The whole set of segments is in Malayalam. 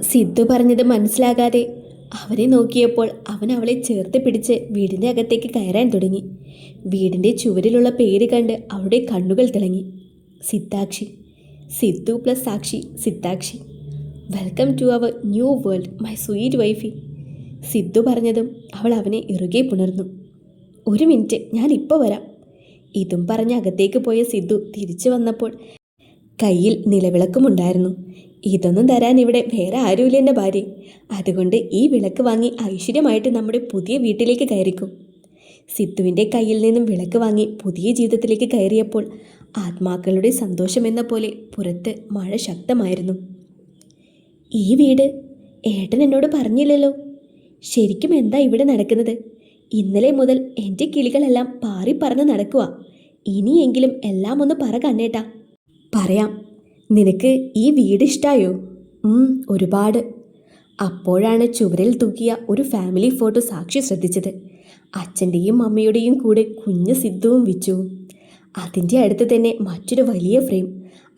സിദ്ധു പറഞ്ഞത് മനസ്സിലാകാതെ അവനെ നോക്കിയപ്പോൾ അവൻ അവളെ ചേർത്ത് പിടിച്ച് വീടിൻ്റെ അകത്തേക്ക് കയറാൻ തുടങ്ങി. വീടിൻ്റെ ചുവരിലുള്ള പേര് കണ്ട് അവളുടെ കണ്ണുകൾ തിളങ്ങി. സിദ്ധാക്ഷി. Sidhu plus Sakshi Siddhakshi. Welcome to our new world my sweet wifey. Sidhu പറഞ്ഞതും അവൾ അവനെ ഇറുകെ പുണർന്നു. ഒരു മിനിറ്റ്, ഞാൻ ഇപ്പോൾ വരാം. ഇതും പറഞ്ഞ് അകത്തേക്ക് പോയ സിദ്ധു തിരിച്ചു വന്നപ്പോൾ കയ്യിൽ നിലവിളക്കുമുണ്ടായിരുന്നു. ഇതൊന്നും തരാൻ ഇവിടെ വേറെ ആരുമില്ല എൻ്റെ ഭാര്യ. അതുകൊണ്ട് ഈ വിളക്ക് വാങ്ങി ഐശ്വര്യമായിട്ട് നമ്മുടെ പുതിയ വീട്ടിലേക്ക് കയറിക്കും. സിദ്ധുവിൻ്റെ കയ്യിൽ നിന്നും വിളക്ക് വാങ്ങി പുതിയ ജീവിതത്തിലേക്ക് കയറിയപ്പോൾ ആത്മാക്കളുടെ സന്തോഷമെന്ന പോലെ പുറത്ത് മഴ ശക്തമായിരുന്നു. ഈ വീട് ഏട്ടൻ എന്നോട് പറഞ്ഞില്ലല്ലോ. ശരിക്കും എന്താ ഇവിടെ നടക്കുന്നത്? ഇന്നലെ മുതൽ എൻ്റെ കിളികളെല്ലാം പാറി പറന്ന് നടക്കുക. ഇനിയെങ്കിലും എല്ലാം ഒന്ന് പറ കണ്ണേട്ടാ. പറയാം. നിനക്ക് ഈ വീട് ഇഷ്ടായോ? ഒരുപാട്. അപ്പോഴാണ് ചുവരിൽ തൂക്കിയ ഒരു ഫാമിലി ഫോട്ടോ സാക്ഷി ശ്രദ്ധിച്ചത്. അച്ഛൻ്റെയും അമ്മയുടെയും കൂടെ കുഞ്ഞ് സിദ്ധുവും വിച്ചുവും. അതിൻ്റെ അടുത്ത് തന്നെ മറ്റൊരു വലിയ ഫ്രെയിം.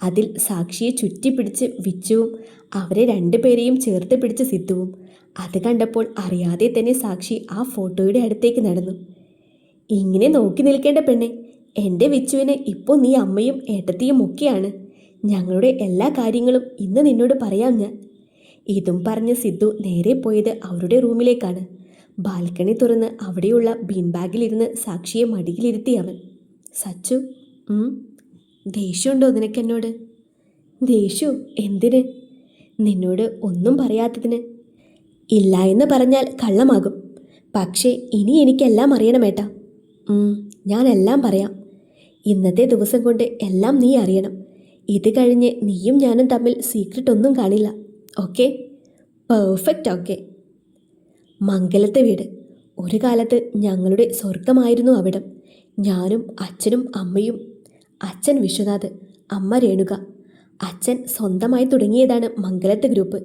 അതിൽ സാക്ഷിയെ ചുറ്റിപ്പിടിച്ച് വിച്ചുവും അവരെ രണ്ടുപേരെയും ചേർത്ത് പിടിച്ച് സിദ്ധുവും. അത് കണ്ടപ്പോൾ അറിയാതെ തന്നെ സാക്ഷി ആ ഫോട്ടോയുടെ അടുത്തേക്ക് നടന്നു. ഇങ്ങനെ നോക്കി നിൽക്കേണ്ട പെണ്ണെ, എൻ്റെ വിച്ചുവിന് ഇപ്പോൾ നീ അമ്മയും ഏട്ടത്തിയും ഒക്കെയാണ്. ഞങ്ങളുടെ എല്ലാ കാര്യങ്ങളും ഇന്ന് നിന്നോട് പറയാം ഞാൻ. ഇതും പറഞ്ഞ് സിദ്ധു നേരെ പോയത് അവരുടെ റൂമിലേക്കാണ്. ബാൽക്കണി തുറന്ന് അവിടെയുള്ള ബീൻ ബാഗിലിരുന്ന് സാക്ഷിയെ മടിയിലിരുത്തി അവൻ. സച്ചു, ദേഷ്യമുണ്ടോ നിനക്കെന്നോട്? ദേഷ്യം എന്തിന്? നിന്നോട് ഒന്നും പറയാത്തതിന്. ഇല്ല എന്ന് പറഞ്ഞാൽ കള്ളമാകും. പക്ഷേ ഇനി എനിക്കെല്ലാം അറിയണമേട്ടാ. ഞാനെല്ലാം പറയാം. ഇന്നത്തെ ദിവസം കൊണ്ട് എല്ലാം നീ അറിയണം. ഇത് കഴിഞ്ഞ് നീയും ഞാനും തമ്മിൽ സീക്രട്ട് ഒന്നും കാണില്ല. ഓക്കെ? പെർഫെക്റ്റ്. ഓക്കെ. മംഗലത്തെ വീട്. ഒരു കാലത്ത് ഞങ്ങളുടെ സ്വർഗമായിരുന്നു അവിടം. ഞാനും അച്ഛനും അമ്മയും. അച്ഛൻ വിശ്വനാഥ്, അമ്മ രേണുക. അച്ഛൻ സ്വന്തമായി തുടങ്ങിയതാണ് മംഗലത്ത് ഗ്രൂപ്പ്.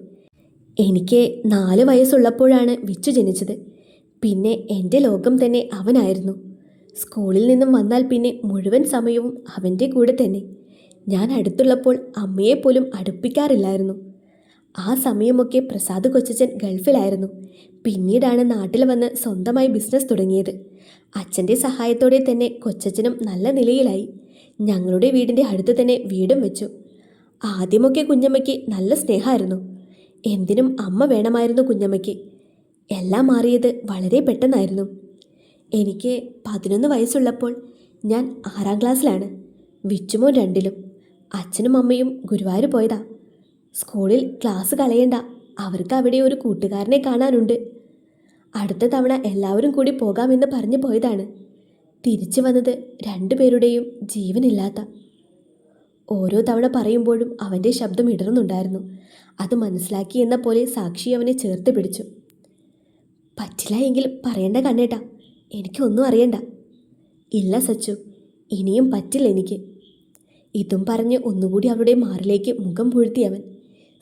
എനിക്ക് 4 വയസ്സുള്ളപ്പോഴാണ് വിച്ചു ജനിച്ചത്. പിന്നെ എൻ്റെ ലോകം തന്നെ അവനായിരുന്നു. സ്കൂളിൽ നിന്നും വന്നാൽ പിന്നെ മുഴുവൻ സമയവും അവൻ്റെ കൂടെ തന്നെ. ഞാൻ അടുത്തുള്ളപ്പോൾ അമ്മയെപ്പോലും അടുപ്പിക്കാറില്ലായിരുന്നു. ആ സമയമൊക്കെ പ്രസാദ് കൊച്ചച്ചൻ ഗൾഫിലായിരുന്നു. പിന്നീടാണ് നാട്ടിൽ വന്ന് സ്വന്തമായി ബിസിനസ് തുടങ്ങിയത്. അച്ഛൻ്റെ സഹായത്തോടെ തന്നെ കൊച്ചച്ചനും നല്ല നിലയിലായി. ഞങ്ങളുടെ വീടിൻ്റെ അടുത്ത് തന്നെ വീടും വെച്ചു. ആദ്യമൊക്കെ കുഞ്ഞമ്മയ്ക്ക് നല്ല സ്നേഹമായിരുന്നു. എന്തിനും അമ്മ വേണമായിരുന്നു കുഞ്ഞമ്മയ്ക്ക്. എല്ലാം മാറിയത് വളരെ പെട്ടെന്നായിരുന്നു. എനിക്ക് 11 വയസ്സുള്ളപ്പോൾ ഞാൻ 6ാം ക്ലാസ്സിലാണ്. വിച്ചുമോൻ 2ലും. അച്ഛനും അമ്മയും ഗുരുവായൂർ പോയതാ. സ്കൂളിൽ ക്ലാസ് കളയണ്ട, അവർക്ക് അവിടെ ഒരു കൂട്ടുകാരനെ കാണാനുണ്ട്. അടുത്ത തവണ എല്ലാവരും കൂടി പോകാമെന്ന് പറഞ്ഞു പോയതാണ്. തിരിച്ചു വന്നത് 2 പേരുടെയും ജീവനില്ലാത്ത. ഓരോ തവണ പറയുമ്പോഴും അവൻ്റെ ശബ്ദം ഇടറുന്നുണ്ടായിരുന്നു. അത് മനസ്സിലാക്കി എന്ന പോലെ സാക്ഷി അവനെ ചേർത്ത് പിടിച്ചു. പറ്റില്ല എങ്കിൽ പറയണ്ട കണ്ണേട്ടാ, എനിക്കൊന്നും അറിയണ്ട. ഇല്ല സച്ചു, ഇനിയും പറ്റില്ല എനിക്ക്. ഇതും പറഞ്ഞ് ഒന്നുകൂടി അവളുടെ മാറിലേക്ക് മുഖം പൂഴ്ത്തി അവൻ.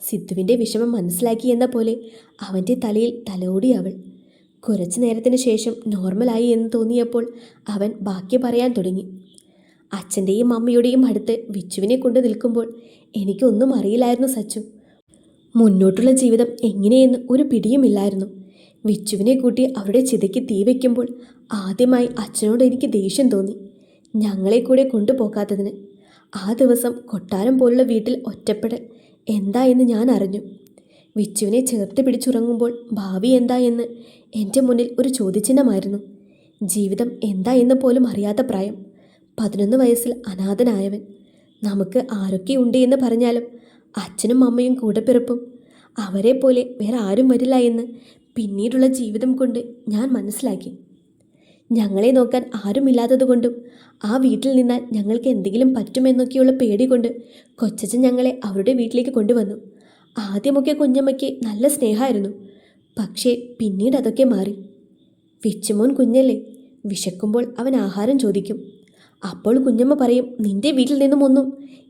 സിദ്ധുവിൻ്റെ വിഷമം മനസ്സിലാക്കി എന്ന പോലെ അവൻ്റെ തലയിൽ തലോടി അവൾ. കുറച്ചു നേരത്തിന് ശേഷം നോർമലായി എന്ന് തോന്നിയപ്പോൾ അവൻ ബാക്കി പറയാൻ തുടങ്ങി. അച്ഛൻ്റെയും അമ്മയുടെയും അടുത്ത് വിച്ചുവിനെ കൊണ്ട് നിൽക്കുമ്പോൾ എനിക്കൊന്നും അറിയില്ലായിരുന്നു സച്ചു. മുന്നോട്ടുള്ള ജീവിതം എങ്ങനെയെന്ന് ഒരു പിടിയുമില്ലായിരുന്നു. വിച്ചുവിനെ കൂട്ടി അവരുടെ ചിതയ്ക്ക് തീ വയ്ക്കുമ്പോൾ ആദ്യമായി അച്ഛനോട് എനിക്ക് ദേഷ്യം തോന്നി, ഞങ്ങളെ കൂടെ കൊണ്ടുപോകാത്തതിന്. ആ ദിവസം കൊട്ടാരം പോലുള്ള വീട്ടിൽ ഒറ്റപ്പെടൽ എന്താ എന്ന് ഞാൻ അറിഞ്ഞു. വിച്ചുവിനെ ചേർത്ത് പിടിച്ചുറങ്ങുമ്പോൾ ഭാവി എന്താ എന്ന് എൻ്റെ മുന്നിൽ ഒരു ചോദ്യചിഹ്നമായിരുന്നു. ജീവിതം എന്താ എന്ന് പോലും അറിയാത്ത പ്രായം. 11 വയസ്സിൽ അനാഥനായവൻ. നമുക്ക് ആരൊക്കെയുണ്ട് എന്ന് പറഞ്ഞാലും അച്ഛനും അമ്മയും കൂടെപ്പിറപ്പും അവരെ പോലെ വേറെ ആരും വരില്ല എന്ന് പിന്നീടുള്ള ജീവിതം കൊണ്ട് ഞാൻ മനസ്സിലാക്കി. ഞങ്ങളെ നോക്കാൻ ആരുമില്ലാത്തതുകൊണ്ടും ആ വീട്ടിൽ നിന്നാൽ ഞങ്ങൾക്ക് എന്തെങ്കിലും പറ്റുമെന്നൊക്കെയുള്ള പേടി കൊണ്ട് കൊച്ചച്ഛൻ ഞങ്ങളെ അവരുടെ വീട്ടിലേക്ക് കൊണ്ടുവന്നു. ആദ്യമൊക്കെ കുഞ്ഞമ്മയ്ക്ക് നല്ല സ്നേഹമായിരുന്നു. പക്ഷേ പിന്നീട് അതൊക്കെ മാറി. വിച്ചുമോൻ കുഞ്ഞല്ലേ, വിശക്കുമ്പോൾ അവൻ ആഹാരം ചോദിക്കും. അപ്പോൾ കുഞ്ഞമ്മ പറയും, നിന്റെ വീട്ടിൽ നിന്നും ഒന്നും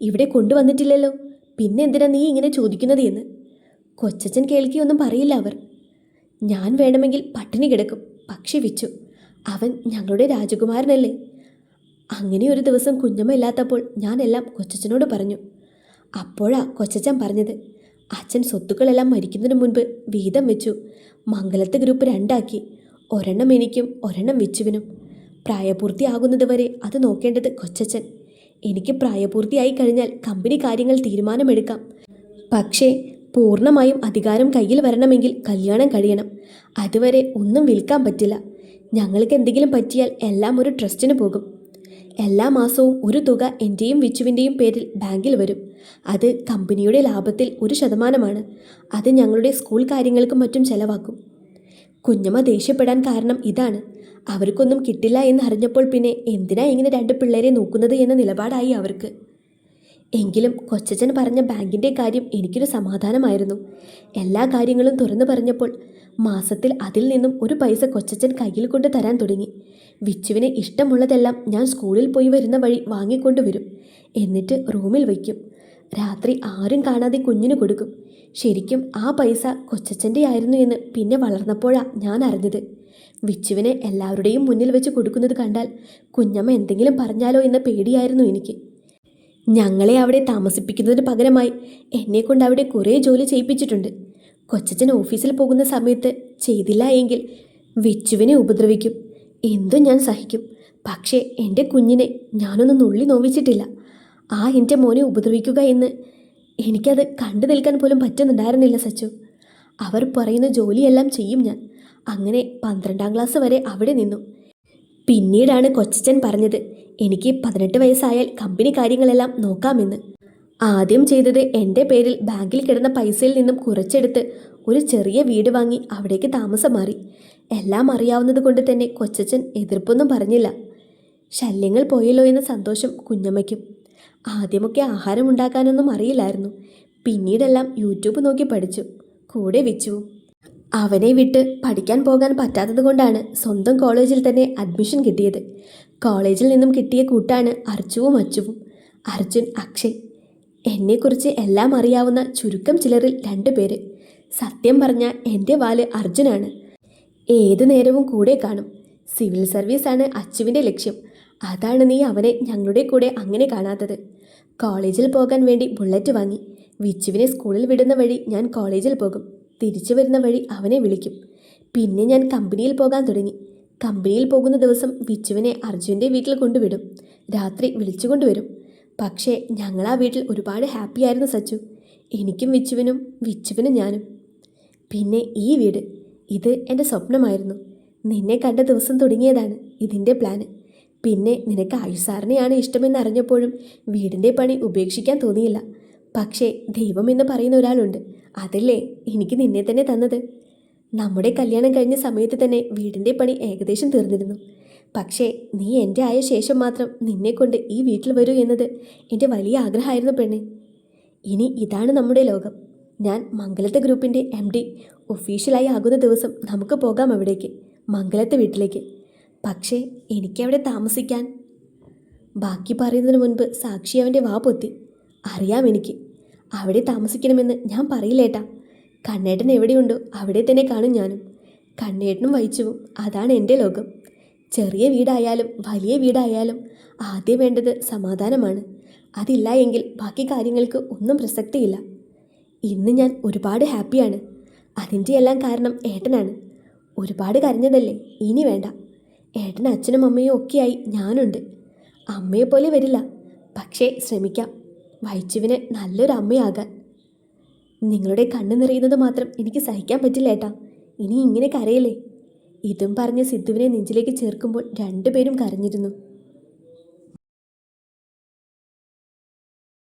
ഇവിടെ കൊണ്ടുവന്നിട്ടില്ലല്ലോ, പിന്നെ എന്തിനാ നീ ഇങ്ങനെ ചോദിക്കുന്നത് എന്ന്. കൊച്ചച്ഛൻ കേൾക്കിയൊന്നും പറയില്ല അവർ. ഞാൻ വേണമെങ്കിൽ പട്ടിണി കിടക്കും, പക്ഷേ വിച്ചു അവൻ ഞങ്ങളുടെ രാജകുമാരനല്ലേ. അങ്ങനെ ഒരു ദിവസം കുഞ്ഞമ്മ ഇല്ലാത്തപ്പോൾ ഞാനെല്ലാം കൊച്ചച്ഛനോട് പറഞ്ഞു. അപ്പോഴാ കൊച്ചച്ഛൻ പറഞ്ഞത്, അച്ഛൻ സ്വത്തുക്കളെല്ലാം മരിക്കുന്നതിന് മുൻപ് വീതം വെച്ചു. മംഗലത്ത് ഗ്രൂപ്പ് രണ്ടാക്കി. ഒരെണ്ണം എനിക്കും ഒരെണ്ണം വിച്ചുവിനും. പ്രായപൂർത്തിയാകുന്നത് വരെ അത് നോക്കേണ്ടത് കൊച്ചച്ഛൻ. എനിക്ക് പ്രായപൂർത്തിയായി കഴിഞ്ഞാൽ കമ്പനി കാര്യങ്ങൾ തീരുമാനമെടുക്കാം. പക്ഷേ പൂർണ്ണമായും അധികാരം കയ്യിൽ വരണമെങ്കിൽ കല്യാണം കഴിയണം. അതുവരെ ഒന്നും വിൽക്കാൻ പറ്റില്ല. ഞങ്ങൾക്ക് എന്തെങ്കിലും പറ്റിയാൽ എല്ലാം ഒരു ട്രസ്റ്റിന് പോകും. എല്ലാ മാസവും ഒരു തുക എൻ്റെയും വിച്ചുവിൻ്റെയും പേരിൽ ബാങ്കിൽ വരും. അത് കമ്പനിയുടെ ലാഭത്തിൽ 1%. അത് ഞങ്ങളുടെ സ്കൂൾ കാര്യങ്ങൾക്കും മറ്റും ചെലവാക്കും. കുഞ്ഞമ്മ ദേഷ്യപ്പെടാൻ കാരണം ഇതാണ്. അവർക്കൊന്നും കിട്ടില്ല എന്നറിഞ്ഞപ്പോൾ പിന്നെ എന്തിനാ ഇങ്ങനെ 2 പിള്ളേരെ നോക്കുന്നത് എന്ന നിലപാടായി അവർക്ക്. എങ്കിലും കൊച്ചച്ഛൻ പറഞ്ഞ ബാങ്കിൻ്റെ കാര്യം എനിക്കൊരു സമാധാനമായിരുന്നു. എല്ലാ കാര്യങ്ങളും തുറന്നു പറഞ്ഞപ്പോൾ മാസത്തിൽ അതിൽ നിന്നും ഒരു പൈസ കൊച്ചച്ഛൻ കയ്യിൽ കൊണ്ട് തരാൻ തുടങ്ങി. വിച്ചുവിന് ഇഷ്ടമുള്ളതെല്ലാം ഞാൻ സ്കൂളിൽ പോയി വരുന്ന വഴി വാങ്ങിക്കൊണ്ടുവരും. എന്നിട്ട് റൂമിൽ വയ്ക്കും. രാത്രി ആരും കാണാതെ കുഞ്ഞിന് കൊടുക്കും. ശരിക്കും ആ പൈസ കൊച്ചച്ഛൻ്റെ ആയിരുന്നു എന്ന് പിന്നെ വളർന്നപ്പോഴാണ് ഞാൻ അറിഞ്ഞത്. വിച്ചുവിനെ എല്ലാവരുടെയും മുന്നിൽ വെച്ച് കൊടുക്കുന്നത് കണ്ടാൽ കുഞ്ഞമ്മ എന്തെങ്കിലും പറഞ്ഞാലോ എന്ന പേടിയായിരുന്നു എനിക്ക്. ഞങ്ങളെ അവിടെ താമസിപ്പിക്കുന്നതിന് പകരമായി എന്നെക്കൊണ്ട് അവിടെ കുറേ ജോലി ചെയ്യിപ്പിച്ചിട്ടുണ്ട്. കൊച്ചച്ഛൻ ഓഫീസിൽ പോകുന്ന സമയത്ത് ചെയ്തില്ല എങ്കിൽ വിച്ചുവിനെ ഉപദ്രവിക്കും. എന്തും ഞാൻ സഹിക്കും. പക്ഷേ എൻ്റെ കുഞ്ഞിനെ ഞാനൊന്ന് നുള്ളി നോവിച്ചിട്ടില്ല. എൻ്റെ മോനെ ഉപദ്രവിക്കുക എന്ന് എനിക്കത് കണ്ടു നിൽക്കാൻ പോലും പറ്റുന്നുണ്ടായിരുന്നില്ല സച്ചു. അവർ പറയുന്ന ജോലിയെല്ലാം ചെയ്യും ഞാൻ. അങ്ങനെ 12ാം ക്ലാസ് വരെ അവിടെ നിന്നു. പിന്നീടാണ് കൊച്ചച്ഛൻ പറഞ്ഞത് എനിക്ക് 18 വയസ്സായാൽ കമ്പനി കാര്യങ്ങളെല്ലാം നോക്കാമെന്ന്. ആദ്യം ചെയ്തത് എൻ്റെ പേരിൽ ബാങ്കിൽ കിടന്ന പൈസയിൽ നിന്നും കുറച്ചെടുത്ത് ഒരു ചെറിയ വീട് വാങ്ങി അവിടേക്ക് താമസം മാറി. എല്ലാം അറിയാവുന്നത് കൊണ്ട് തന്നെ കൊച്ചച്ഛൻ എതിർപ്പൊന്നും പറഞ്ഞില്ല. ശല്യങ്ങൾ പോയല്ലോ എന്ന സന്തോഷം കുഞ്ഞമ്മയ്ക്കും. ആദ്യമൊക്കെ ആഹാരം ഉണ്ടാക്കാനൊന്നും അറിയില്ലായിരുന്നു. പിന്നീടെല്ലാം യൂട്യൂബ് നോക്കി പഠിച്ചു. കൂടെ വിച്ചുവും. അവനെ വിട്ട് പഠിക്കാൻ പോകാൻ പറ്റാത്തത് കൊണ്ടാണ് സ്വന്തം കോളേജിൽ തന്നെ അഡ്മിഷൻ കിട്ടിയത്. കോളേജിൽ നിന്നും കിട്ടിയ കൂട്ടാണ് അർജുവും അച്ചുവും. അർജുൻ, അക്ഷയ്. എന്നെക്കുറിച്ച് എല്ലാം അറിയാവുന്ന ചുരുക്കം ചിലരിൽ 2 പേര്. സത്യം പറഞ്ഞാൽ എൻ്റെ വാല് അർജുനാണ്. ഏതു നേരവും കൂടെ കാണും. സിവിൽ സർവീസാണ് അച്ചുവിൻ്റെ ലക്ഷ്യം. അതാണ് നീ അവനെ ഞങ്ങളുടെ കൂടെ അങ്ങനെ കാണാത്തത്. കോളേജിൽ പോകാൻ വേണ്ടി ബുള്ളറ്റ് വാങ്ങി. വിച്ചുവിനെ സ്കൂളിൽ വിടുന്ന വഴി ഞാൻ കോളേജിൽ പോകും. തിരിച്ചു വരുന്ന വഴി അവനെ വിളിക്കും. പിന്നെ ഞാൻ കമ്പനിയിൽ പോകാൻ തുടങ്ങി. കമ്പനിയിൽ പോകുന്ന ദിവസം വിച്ചുവിനെ അർജുൻ്റെ വീട്ടിൽ കൊണ്ടുവിടും. രാത്രി വിളിച്ചു കൊണ്ടുവരും. പക്ഷേ ഞങ്ങൾ ആ വീട്ടിൽ ഒരുപാട് ഹാപ്പിയായിരുന്നു സച്ചു. എനിക്കും വിച്ചുവിനും, വിച്ചുവിനും ഞാനും. പിന്നെ ഈ വീട്, ഇത് എൻ്റെ സ്വപ്നമായിരുന്നു. നിന്നെ കണ്ട ദിവസം തുടങ്ങിയതാണ് ഇതിൻ്റെ പ്ലാന്. പിന്നെ നിനക്ക് ആയുസാറിനെയാണ് ഇഷ്ടമെന്ന് അറിഞ്ഞപ്പോഴും വീടിൻ്റെ പണി ഉപേക്ഷിക്കാൻ തോന്നിയില്ല. പക്ഷേ ദൈവം എന്ന് പറയുന്ന ഒരാളുണ്ട്. അതല്ലേ എനിക്ക് നിന്നെ തന്നെ തന്നത്. നമ്മുടെ കല്യാണം കഴിഞ്ഞ സമയത്ത് തന്നെ വീടിൻ്റെ പണി ഏകദേശം തീർന്നിരുന്നു. പക്ഷേ നീ എൻ്റെ ആയ ശേഷം മാത്രം നിന്നെക്കൊണ്ട് ഈ വീട്ടിൽ വരൂ എന്നത് എൻ്റെ വലിയ ആഗ്രഹമായിരുന്നു പെണ്ണെ. ഇനി ഇതാണ് നമ്മുടെ ലോകം. ഞാൻ മംഗലത്തെ ഗ്രൂപ്പിൻ്റെ MD ഒഫീഷ്യലായി ആകുന്ന ദിവസം നമുക്ക് പോകാം അവിടേക്ക്, മംഗലത്തെ വീട്ടിലേക്ക്. പക്ഷേ എനിക്കവിടെ താമസിക്കാൻ. ബാക്കി പറയുന്നതിന് മുൻപ് സാക്ഷി അവൻ്റെ വാ പൊത്തി. അറിയാം എനിക്ക്. അവിടെ താമസിക്കണമെന്ന് ഞാൻ പറയില്ലേട്ടാ. കണ്ണേട്ടൻ എവിടെയുണ്ടോ അവിടെ തന്നെ കാണും ഞാനും. കണ്ണേട്ടനും വഹിച്ചുവും. അതാണ് എൻ്റെ ലോകം. ചെറിയ വീടായാലും വലിയ വീടായാലും ആദ്യം വേണ്ടത് സമാധാനമാണ്. അതില്ല എങ്കിൽ ബാക്കി കാര്യങ്ങൾക്ക് ഒന്നും പ്രസക്തിയില്ല. ഇന്ന് ഞാൻ ഒരുപാട് ഹാപ്പിയാണ്. അതിൻ്റെ എല്ലാം കാരണം ഏട്ടനാണ്. ഒരുപാട് കരഞ്ഞതല്ലേ, ഇനി വേണ്ട. ഏട്ടൻ അച്ഛനും അമ്മയും ഒക്കെയായി ഞാനുണ്ട്. അമ്മയെപ്പോലെ വരില്ല, പക്ഷേ ശ്രമിക്കാം വൈച്ചുവിന് നല്ലൊരു അമ്മയാകാൻ. നിങ്ങളുടെ കണ്ണ് നിറയുന്നത് മാത്രം എനിക്ക് സഹിക്കാൻ പറ്റില്ല ഏട്ടാ. ഇനി ഇങ്ങനെ കരയില്ലേ. ഇതും പറഞ്ഞ് സിദ്ധുവിനെ നെഞ്ചിലേക്ക് ചേർക്കുമ്പോൾ 2 പേരും കരഞ്ഞിരുന്നു.